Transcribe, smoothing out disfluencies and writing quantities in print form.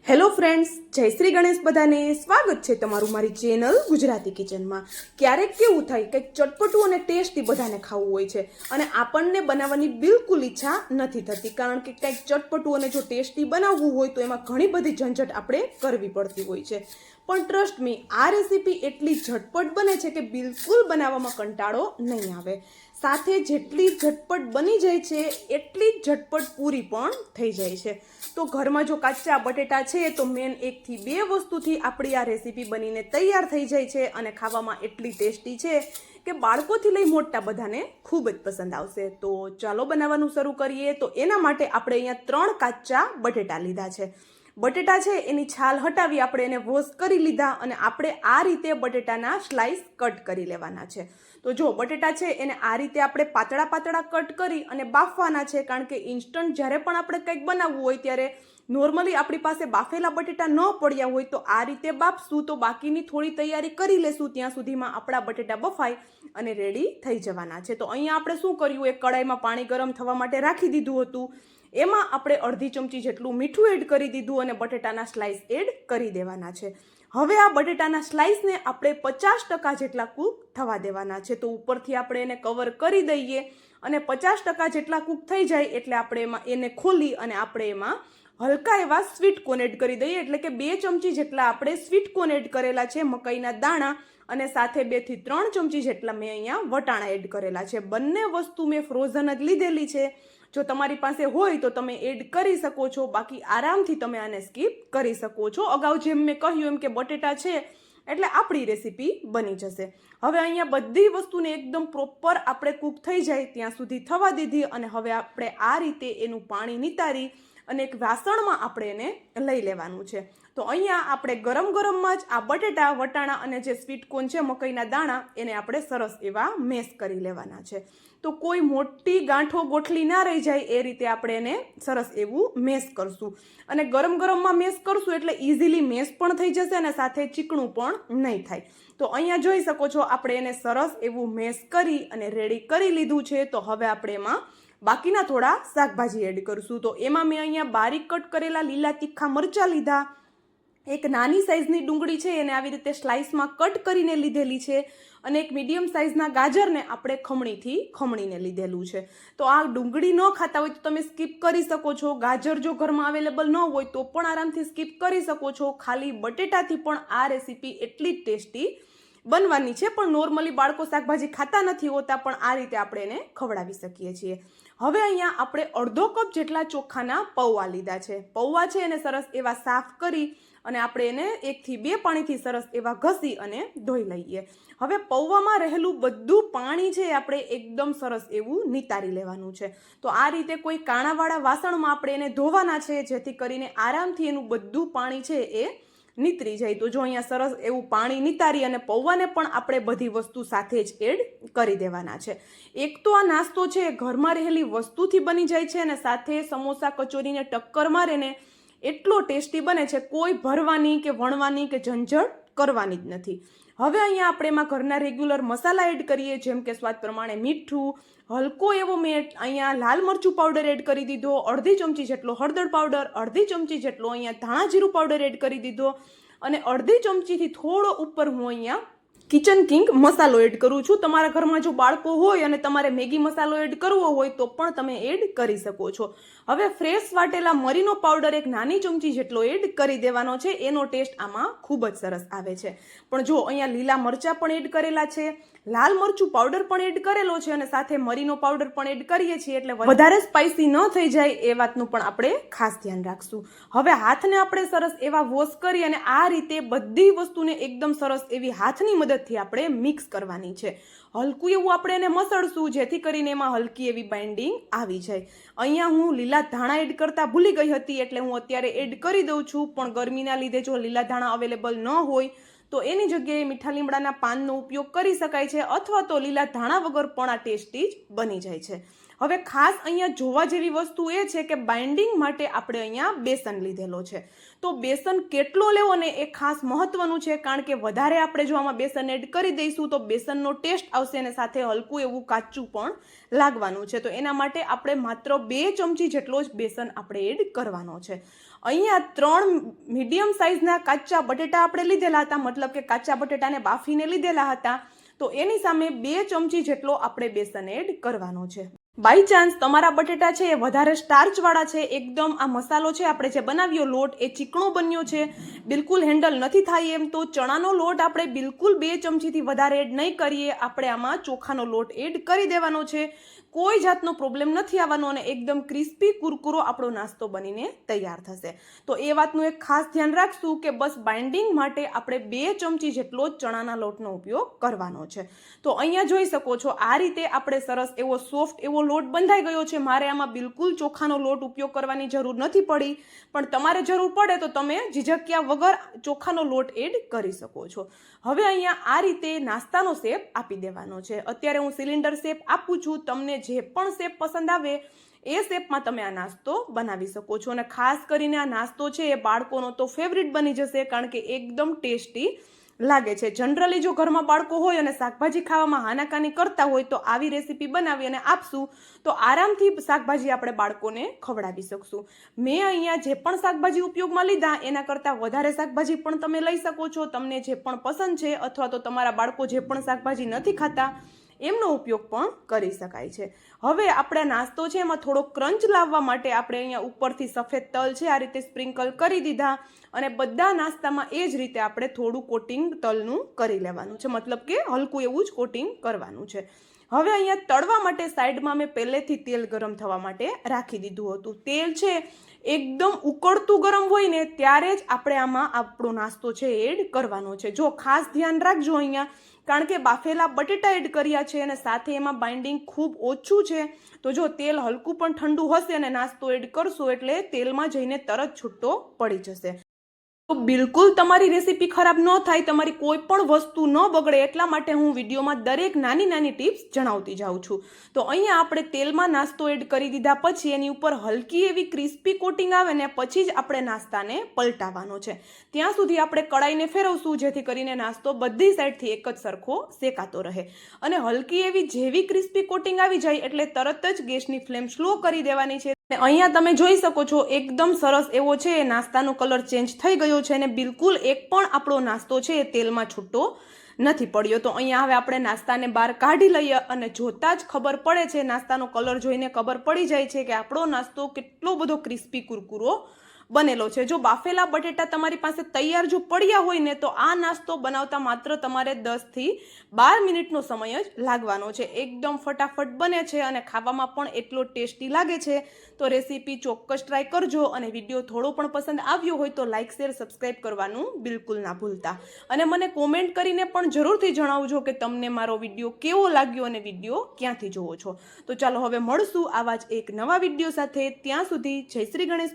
Hello friends, જય શ્રી ગણેશ. બધાને સ્વાગત છે તમારું મારી ચેનલ ગુજરાતી કિચનમાં. ક્યારેક કેવું થાય કંઈક ચટપટું અને ટેસ્ટી બધાને ખાવું હોય છે અને આપણને બનાવવાની બિલકુલ ઈચ્છા નથી થતી, કારણ કે કંઈક ચટપટું અને જો ટેસ્ટી બનાવવું હોય તો એમાં ઘણી બધી ઝંઝટ આપણે કરવી પડતી હોય છે. પણ ટ્રસ્ટ મી, આ રેસીપી એટલી ઝટપટ બને છે કે બિલકુલ બનાવવામાં કંટાળો નહીં આવે. સાથે જેટલી ઝટપટ બની જાય છે એટલી જ ઝટપટ પૂરી પણ થઈ જાય છે. તો ઘરમાં જો કાચા બટેટા છે તો મેન 1 થી 2 વસ્તુથી આપણી આ રેસીપી બનીને તૈયાર થઈ જાય છે અને ખાવામાં એટલી ટેસ્ટી છે કે બાળકોથી લઈ મોટા બધાને ખૂબ જ પસંદ આવશે. તો ચાલો બનાવવાનું શરૂ કરીએ. તો એના માટે આપણે અહીંયા 3 કાચા બટેટા લીધા છે. બટેટા છે એની છાલ હટાવી આપણે એને વોશ કરી લીધા અને આપણે આ રીતે બટેટાના સ્લાઇસ કટ કરી લેવાના છે. તો જો બટેટા છે એને આ રીતે આપણે પાતળા પાતળા કટ કરી અને બાફવાના છે, કારણ કે ઇન્સ્ટન્ટ જ્યારે પણ આપણે કંઈક બનાવવું હોય ત્યારે નોર્મલી આપણી પાસે બાફેલા બટેટા ન પડ્યા હોય તો આ રીતે બાફશું તો બાકીની થોડી તૈયારી કરી લેશું, ત્યાં સુધીમાં આપણા બટેટા બફાઈ અને રેડી થઈ જવાના છે. તો અહીંયા આપણે શું કર્યું, એક કડાઈમાં પાણી ગરમ થવા માટે રાખી દીધું હતું. એમાં આપણે અડધી ચમચી જેટલું મીઠું એડ કરી દીધું અને બટેટાના સ્લાઇસ એડ કરી દેવાના છે. હવે આ બટેટાના સ્લાઇસને આપણે 50% જેટલા કૂક થવા દેવાના છે. તો ઉપરથી આપણે એને કવર કરી દઈએ અને 50% જેટલા કૂક થઈ જાય એટલે આપણે એમાં એને ખોલી અને આપણે એમાં હલકા એવા સ્વીટ કોર્ન એડ કરી દઈએ. એટલે કે 2 ચમચી જેટલા આપણે સ્વીટ કોર્ન એડ કરેલા છે, મકાઈના દાણા, અને સાથે 2 થી 3 ચમચી જેટલા મેં અહીંયા વટાણા એડ કરેલા છે. બંને વસ્તુ મેં ફ્રોઝન જ લીધેલી છે. જો તમારી પાસે હોય તો તમે એડ કરી શકો છો, બાકી આરામથી તમે આને સ્કીપ કરી શકો છો. અગાઉ જેમ મેં કહ્યું એમ કે બટેટા છે એટલે આપણી રેસીપી બની જશે. હવે અહીંયા બધી વસ્તુને એકદમ પ્રોપર આપણે કૂક થઈ જાય ત્યાં સુધી થવા દીધી અને હવે આપણે આ રીતે એનું પાણી નિતારી અને એક વાસણમાં આપણે એને લઈ લેવાનું છે. તો અહીંયા આપણે ગરમ ગરમમાં જ આ બટેટા, વટાણા અને જે સ્વીટ કોર્ન છે, મકાઈના દાણા, એને આપણે સરસ એવા મેશ કરી લેવાના છે. તો કોઈ મોટી ગાંઠો ગોઠલી ના રહી જાય એ રીતે આપણે એને સરસ એવું મેશ કરશું. અને ગરમ ગરમમાં મેશ કરશું એટલે ઇઝીલી મેશ પણ થઈ જશે અને સાથે ચીકણું પણ નહીં થાય. તો અહીંયા જોઈ શકો છો આપણે એને સરસ એવું મેશ કરી અને રેડી કરી લીધું છે. તો હવે આપણે એમાં બાકીના થોડા શાકભાજી એડ કરશું. તો એમાં મેં અહીંયા બારીક કટ કરેલા લીલા તીખા મરચાં લીધા, એક નાની સાઇઝની ડુંગળી છે એને આવી રીતે સ્લાઇસમાં કટ કરીને લીધેલી છે, અને એક મીડિયમ સાઇઝના ગાજરને આપણે ખમણીથી ખમણીને લીધેલું છે. તો આ ડુંગળી ન ખાતા હોય તો તમે સ્કીપ કરી શકો છો. ગાજર જો ઘરમાં અવેલેબલ ન હોય તો પણ આરામથી સ્કીપ કરી શકો છો. ખાલી બટેટાથી પણ આ રેસીપી એટલી જ ટેસ્ટી બનવાની છે. પણ નોર્મલી બાળકો શાકભાજી ખાતા નથી હોતા, પણ આ રીતે આપણે એને ખવડાવી શકીએ છીએ. હવે અહીંયા આપણે અડધો કપ જેટલા ચોખાના પૌવા લીધા છે. પૌવા છે એને સરસ એવા સાફ કરી અને આપણે એને 1 થી 2 પાણીથી સરસ એવા ઘસી અને ધોઈ લઈએ. હવે પૌવામાં રહેલું બધું પાણી છે આપણે એકદમ સરસ એવું નિતારી લેવાનું છે. તો આ રીતે કોઈ કાણાવાળા વાસણમાં આપણે એને ધોવાના છે, જેથી કરીને આરામથી એનું બધું પાણી છે એ નીતરી જાય. તો જો અહીંયા સરસ એવું પાણી નિતારી અને પૌવાને પણ આપણે બધી વસ્તુ સાથે જ એડ કરી દેવાના છે. એક તો આ નાસ્તો છે ઘરમાં રહેલી વસ્તુથી બની જાય છે અને સાથે સમોસા કચોરીને ટક્કર મારે ને એટલો ટેસ્ટી બને છે. કોઈ ભરવાની કે વણવાની કે ઝંઝટ કરવાની જ નથી. હવે અહીંયા આપણે એમાં ઘરના રેગ્યુલર મસાલા એડ કરીએ, જેમ કે સ્વાદ પ્રમાણે મીઠું, હલકો એવો મેં અહીંયા લાલ મરચું પાવડર એડ કરી દીધો, અડધી ચમચી જેટલો હળદર પાવડર, અડધી ચમચી જેટલો અહીંયા ધાણા જીરું પાવડર એડ કરી દીધો, અને અડધી ચમચીથી થોડો ઉપર હું અહીંયા કિચન કિંગ મસાલો એડ કરું છું. તમારા ઘરમાં જો બાળકો હોય અને તમારે મેગી મસાલો એડ કરવો હોય તો પણ તમે એડ કરી શકો છો. હવે ફ્રેશ વાટેલા મરીનો પાવડર એક નાની ચમચી જેટલો એડ કરી દેવાનો છે. એનો ટેસ્ટ આમાં ખૂબ જ સરસ આવે છે. પણ જો અહીંયા લીલા મરચાં પણ એડ કરેલા છે, લાલ મરચું પાવડર પણ એડ કરેલો છે અને સાથે મરીનો પાવડર પણ એડ કરીએ છીએ એટલે વધારે સ્પાઇસી ન થઈ જાય એ વાતનું પણ આપણે ખાસ ધ્યાન રાખશું. હવે હાથને આપણે સરસ એવા વોશ કરી અને આ રીતે બધી વસ્તુને એકદમ સરસ એવી હાથની મદદથી આપણે મિક્સ કરવાની છે. હલકું એવું આપણે એને મસળશું જેથી કરીને એમાં હલકી એવી બાઇન્ડિંગ આવી જાય. અહીંયા હું લીલા ધાણા એડ કરતા ભૂલી ગઈ હતી એટલે હું અત્યારે એડ કરી દઉં છું. પણ ગરમીના લીધે જો લીલા ધાણા અવેલેબલ ન હોય તો એની જગ્યાએ મીઠા લીમડાના પાનનો ઉપયોગ કરી શકાય છે, અથવા તો લીલા ધાણા વગર પણ આ ટેસ્ટી જ બની જાય છે. હવે ખાસ અહીંયા જોવા જેવી વસ્તુ એ છે કે બાઇન્ડિંગ માટે આપણે અહીંયા બેસન લીધેલો છે. તો બેસન કેટલો લેવો ને એ ખાસ મહત્વનું છે, કારણ કે વધારે આપણે જો આમાં બેસન એડ કરી દઈશું તો બેસનનો ટેસ્ટ આવશે અને સાથે હલકું એવું કાચું પણ લાગવાનું છે. તો એના માટે આપણે માત્ર 2 ચમચી જેટલો જ બેસન આપણે એડ કરવાનો છે. અહીંયા 3 મીડિયમ સાઇઝના કાચા બટેટા આપણે લીધેલા હતા, મતલબ કે કાચા બટેટાને બાફીને લીધેલા હતા. તો એની સામે 2 ચમચી જેટલો આપણે બેસન એડ કરવાનો છે. બાય ચાન્સ તમારા બટેટા છે એ વધારે સ્ટાર્ચવાળા છે, એકદમ આ મસાલો છે આપણે જે બનાવ્યો લોટ એ ચીકણો બન્યો છે, બિલકુલ હેન્ડલ નથી થાય એમ, તો ચણાનો લોટ આપણે બિલકુલ 2 ચમચીથી વધારે એડ નહીં કરીએ. આપણે આમાં ચોખાનો લોટ એડ કરી દેવાનો છે. કોઈ જાતનો પ્રોબ્લેમ નથી આવવાનો અને એકદમ ક્રિસ્પી કુરકુરો આપણો નાસ્તો બનીને તૈયાર થશે. તો એ વાતનું એક ખાસ ધ્યાન રાખશું કે બસ બાઇન્ડિંગ માટે આપણે 2 ચમચી જેટલો જ ચણાના લોટનો ઉપયોગ કરવાનો છે. તો અહીંયા જોઈ શકો છો આ રીતે આપણે સરસ એવો સોફ્ટ એવો લોટ બંધાઈ ગયો છે. મારે આમાં બિલકુલ ચોખાનો લોટ ઉપયોગ કરવાની જરૂર નથી પડી, પણ તમારે જરૂર પડે તો તમે ઝીઝક્યા વગર ચોખાનો લોટ એડ કરી શકો છો. હવે અહીંયા આ રીતે નાસ્તાનો શેપ આપી દેવાનો છે. અત્યારે હું સિલિન્ડર શેપ આપું છું, તમને જે પણ શેપ પસંદ આવે એ શેપમાં તમે આ નાસ્તો બનાવી શકો છો. અને ખાસ કરીને આ નાસ્તો છે એ બાળકોનો તો ફેવરિટ બની જશે, કારણ કે એકદમ ટેસ્ટી લાગે છે. જનરલી જો ઘરમાં બાળકો હોય અને શાકભાજી ખાવામાં હાનાકાની કરતા હોય તો આવી રેસીપી બનાવી અને આપશું તો આરામથી શાકભાજી આપણે બાળકોને ખવડાવી શકશું. મેં અહીંયા જે પણ શાકભાજી ઉપયોગમાં લીધા એના કરતાં વધારે શાકભાજી પણ તમે લઈ શકો છો, તમને જે પણ પસંદ છે, અથવા તો તમારા બાળકો જે પણ શાકભાજી નથી ખાતા એમનો ઉપયોગ પણ કરી શકાય છે. હવે આપણે નાસ્તો છે એમાં થોડો ક્રંચ લાવવા માટે આપણે અહીંયા ઉપરથી સફેદ તલ છે આ રીતે સ્પ્રિંકલ કરી દીધા, અને બધા નાસ્તામાં એ જ રીતે આપણે થોડું કોટિંગ તલનું કરી લેવાનું છે, મતલબ કે હલકું એવું જ કોટિંગ કરવાનું છે. હવે અહીંયા તળવા માટે સાઈડમાં મેં પહેલેથી તેલ ગરમ થવા માટે રાખી દીધું હતું. તેલ છે એકદમ ઉકળતું ગરમ હોય ને ત્યારે જ આપણે આમાં આપણો નાસ્તો છે એડ કરવાનો છે. જો ખાસ ધ્યાન રાખજો અહીંયા, કારણ કે બાફેલા બટેટા એડ કર્યા છે અને સાથે એમાં બાઇન્ડિંગ ખૂબ ઓછું છે. તો જો તેલ હલકું પણ ઠંડુ હશે અને નાસ્તો એડ કરશો એટલે તેલમાં જઈને તરત છૂટો પડી જશે. તો બિલકુલ તમારી રેસીપી ખરાબ ન થાય, તમારી કોઈ પણ વસ્તુ ન બગડે, એટલા માટે હું વિડીયોમાં દરેક નાની નાની ટિપ્સ જણાવતી જાઉં છું. તો અહીંયા આપણે તેલમાં નાસ્તો એડ કરી દીધા પછી એની ઉપર હલકી એવી ક્રિસ્પી કોટિંગ આવે ને પછી જ આપણે નાસ્તાને પલટાવવાનો છે. ત્યાં સુધી આપણે કડાઈને ફેરવશું જેથી કરીને નાસ્તો બધી સાઈડથી એક જ સરખો શેકાતો રહે. અને હલકી એવી જેવી ક્રિસ્પી કોટિંગ આવી જાય એટલે તરત જ ગેસની ફ્લેમ સ્લો કરી દેવાની છે. અહીંયા તમે જોઈ શકો છો એકદમ સરસ એવો છે નાસ્તાનો કલર ચેન્જ થઈ ગયો છે અને બિલકુલ એક પણ આપણો નાસ્તો છે એ તેલમાં છૂટો નથી પડ્યો. તો અહીંયા હવે આપણે નાસ્તાને બહાર કાઢી લઈએ અને જોતા જ ખબર પડે છે, નાસ્તાનો કલર જોઈને ખબર પડી જાય છે કે આપણો નાસ્તો કેટલો બધો ક્રિસ્પી કુરકુરો બનેલો છે. જો બાફેલા બટેટા તમારી પાસે તૈયાર જો પડ્યા હોય ને તો આ નાસ્તો બનાવતા માત્ર તમારે 10 થી 12 મિનિટનો સમય જ લાગવાનો છે. એકદમ ફટાફટ બને છે અને ખાવામાં પણ એટલો ટેસ્ટી લાગે છે. તો રેસીપી ચોક્કસ ટ્રાય કરજો અને વિડીયો થોડો પણ પસંદ આવ્યો હોય તો લાઇક શેર સબસ્ક્રાઈબ કરવાનું બિલકુલ ના ભૂલતા. અને મને કોમેન્ટ કરીને પણ જરૂરથી જણાવજો કે તમને મારો વિડીયો કેવો લાગ્યો અને વિડીયો ક્યાંથી જોવો છો. તો ચાલો હવે મળશું આવા જ એક નવા વિડીયો સાથે. ત્યાં સુધી જય શ્રી ગણેશ.